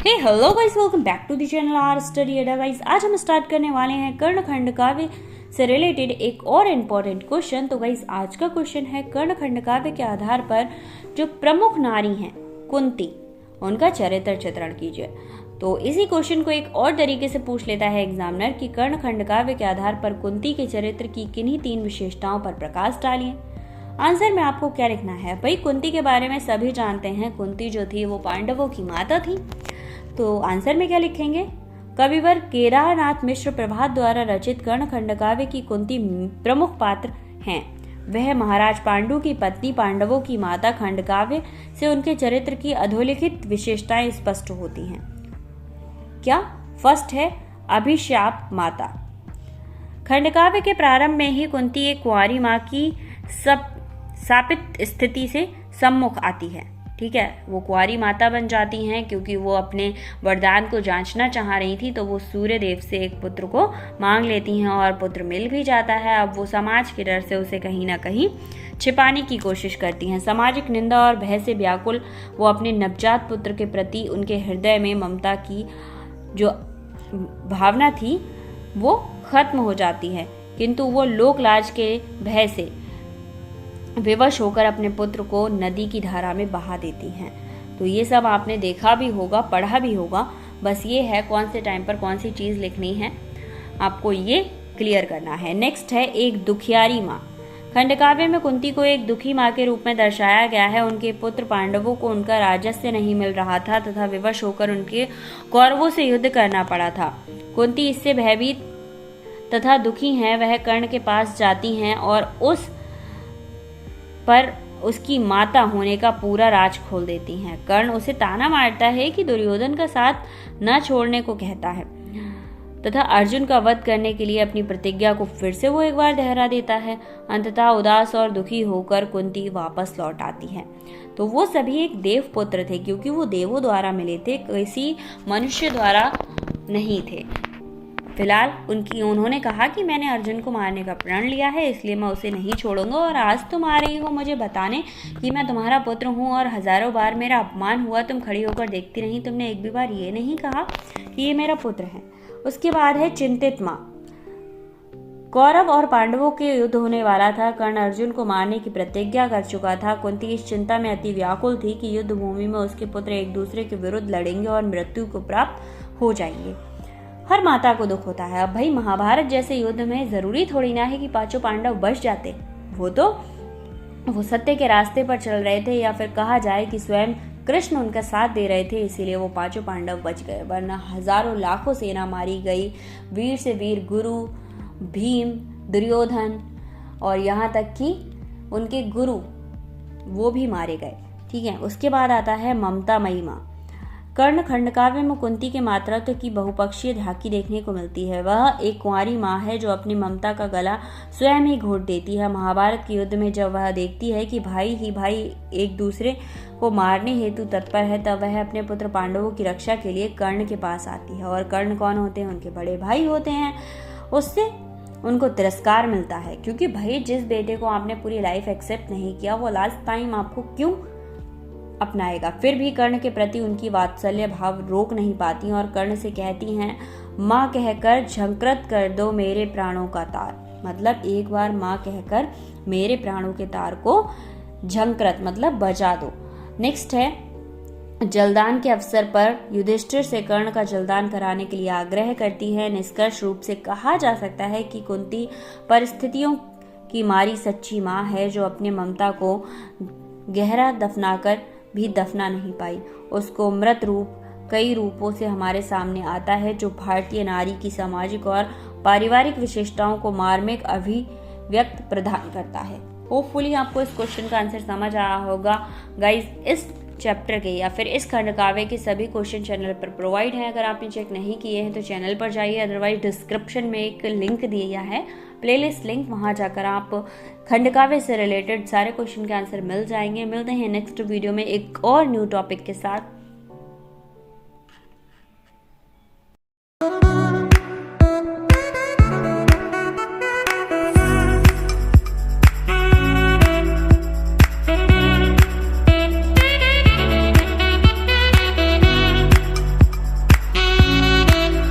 Hey hello guys, welcome back to the channel R study Adda. Guys आज हम start करने वाले हैं कर्णखंड काव्य से रिलेटेड एक और इम्पोर्टेंट क्वेश्चन। तो गाइस आज का क्वेश्चन है कर्णखंड काव्य के आधार पर जो प्रमुख नारी हैं कुंती, उनका चरित्र चित्रण कीजिए। तो इसी क्वेश्चन को एक और तरीके से पूछ लेता है एग्जामिनर कि कर्णखंड काव्य के आधार पर कुंती के चरित्र की किन्हीं 3 विशेषताओं पर प्रकाश डालिए। आंसर में आपको क्या लिखना है? भाई कुंती के बारे में सभी जानते हैं, कुंती जो थी वो पांडवों की माता थी। तो आंसर में क्या लिखेंगे? कविवर केदारनाथ मिश्र प्रभात द्वारा रचित कर्णखंड काव्य की कुंती प्रमुख पात्र हैं। वह महाराज पांडु की पत्नी, पांडवों की माता। खंड काव्य से उनके चरित्र की अधोलिखित विशेषताएं स्पष्ट होती हैं। क्या? फर्स्ट है अभिशाप माता। खंड काव्य के प्रारंभ में ही कुंती एक कुंवारी मां की शापित स्थिति से सम्मुख आती है। ठीक है, वो कुंवारी माता बन जाती हैं क्योंकि वो अपने वरदान को जांचना चाह रही थी। तो वो सूर्य देव से एक पुत्र को मांग लेती हैं और पुत्र मिल भी जाता है। अब वो समाज के डर से उसे कहीं ना कहीं छिपाने की कोशिश करती हैं। सामाजिक निंदा और भय से व्याकुल वो अपने नवजात पुत्र के प्रति उनके हृदय में ममता की जो भावना थी वो खत्म हो जाती है, किंतु वो लोक लाज के भय से विवश होकर अपने पुत्र को नदी की धारा में बहा देती हैं। तो ये सब आपने देखा भी होगा, पढ़ा भी होगा। बस ये है कौन से टाइम पर कौन सी चीज़ लिखनी है, आपको ये क्लियर करना है। नेक्स्ट है एक दुखियारी माँ। खंडकाव्य में कुंती को एक दुखी माँ के रूप में दर्शाया गया है। उनके पुत्र पांडवों को उनका राजस्व नहीं मिल रहा था तथा विवश होकर उनके कौरवों से युद्ध करना पड़ा था। कुंती इससे भयभीत तथा दुखी हैं। वह कर्ण के पास जाती हैं और उस पर उसकी माता होने का पूरा राज खोल देती हैं। कर्ण उसे ताना मारता है कि दुर्योधन का साथ न छोड़ने को कहता है तथा अर्जुन का वध करने के लिए अपनी प्रतिज्ञा को फिर से वो एक बार दोहरा देता है। अंततः उदास और दुखी होकर कुंती वापस लौट आती है। तो वो सभी एक देव पुत्र थे क्योंकि वो देवों द्वारा मिले थे, किसी मनुष्य द्वारा नहीं थे। फिलहाल उन्होंने कहा कि मैंने अर्जुन को मारने का प्रण लिया है, इसलिए मैं उसे नहीं छोड़ूंगा। और आज तुम आ रही हो मुझे बताने कि मैं तुम्हारा पुत्र हूँ और हजारों बार मेरा अपमान हुआ, तुम खड़ी होकर देखती रही, तुमने एक भी बार ये नहीं कहा कि ये मेरा पुत्र है। उसके बाद है चिंतित माँ। कौरव और पांडवों के युद्ध होने वाला था। कर्ण अर्जुन को मारने की प्रतिज्ञा कर चुका था। कुंती इस चिंता में अति व्याकुल थी कि युद्ध भूमि में उसके पुत्र एक दूसरे के विरुद्ध लड़ेंगे और मृत्यु को प्राप्त हो जाएंगे। हर माता को दुख होता है। अब भाई महाभारत जैसे युद्ध में जरूरी थोड़ी ना है कि 5 पांडव बच जाते। वो सत्य के रास्ते पर चल रहे थे, या फिर कहा जाए कि स्वयं कृष्ण उनका साथ दे रहे थे, इसीलिए वो 5 पांडव बच गए। वरना हजारों लाखों सेना मारी गई। वीर से वीर गुरु भीम, दुर्योधन और यहाँ तक कि उनके गुरु वो भी मारे गए। ठीक है, उसके बाद आता है ममता मई माँ। कर्ण खंड काव्य में कुंती के मातृत्व की बहुपक्षीय झांकी देखने को मिलती है। वह एक कुंवारी माँ है जो अपनी ममता का गला स्वयं ही घोट देती है। महाभारत के युद्ध में जब वह देखती है कि भाई ही भाई एक दूसरे को मारने हेतु तत्पर है, तब वह अपने पुत्र पांडवों की रक्षा के लिए कर्ण के पास आती है। और कर्ण कौन होते हैं? उनके बड़े भाई होते हैं। उससे उनको तिरस्कार मिलता है क्योंकि भाई जिस बेटे को आपने पूरी लाइफ एक्सेप्ट नहीं किया, वो लास्ट टाइम आपको क्यों अपनाएगा? फिर भी कर्ण के प्रति उनकी वात्सल्य भाव रोक नहीं पाती और कर्ण से कहती हैं, माँ कहकर झंकृत कर दो मेरे प्राणों का तार। मतलब एक बार माँ कहकर मेरे प्राणों के तार को झंकृत मतलब बजा दो। नेक्स्ट है जलदान के अवसर पर युधिष्ठिर से कर्ण का जलदान कराने के लिए आग्रह करती है। निष्कर्ष रूप से कहा जा सकता है कि कुंती परिस्थितियों की मारी सच्ची माँ है जो अपने ममता को गहरा दफनाकर भी दफना नहीं पाई। उसको मृत रूप कई रूपों से हमारे सामने आता है जो भारतीय नारी की सामाजिक और पारिवारिक विशेषताओं को मार्मिक अभिव्यक्त प्रदान करता है। होपफुली आपको इस क्वेश्चन का आंसर समझ आया होगा। गाइस इस चैप्टर के या फिर इस खंड काव्य के सभी क्वेश्चन चैनल पर प्रोवाइड हैं। अगर आपने चेक नहीं किए हैं तो चैनल पर जाइए, अदरवाइज डिस्क्रिप्शन में एक लिंक दिया है प्लेलिस्ट लिंक, वहां जाकर आप खंड काव्य से रिलेटेड सारे क्वेश्चन के आंसर मिल जाएंगे। मिलते हैं नेक्स्ट वीडियो में एक और न्यू टॉपिक के साथ।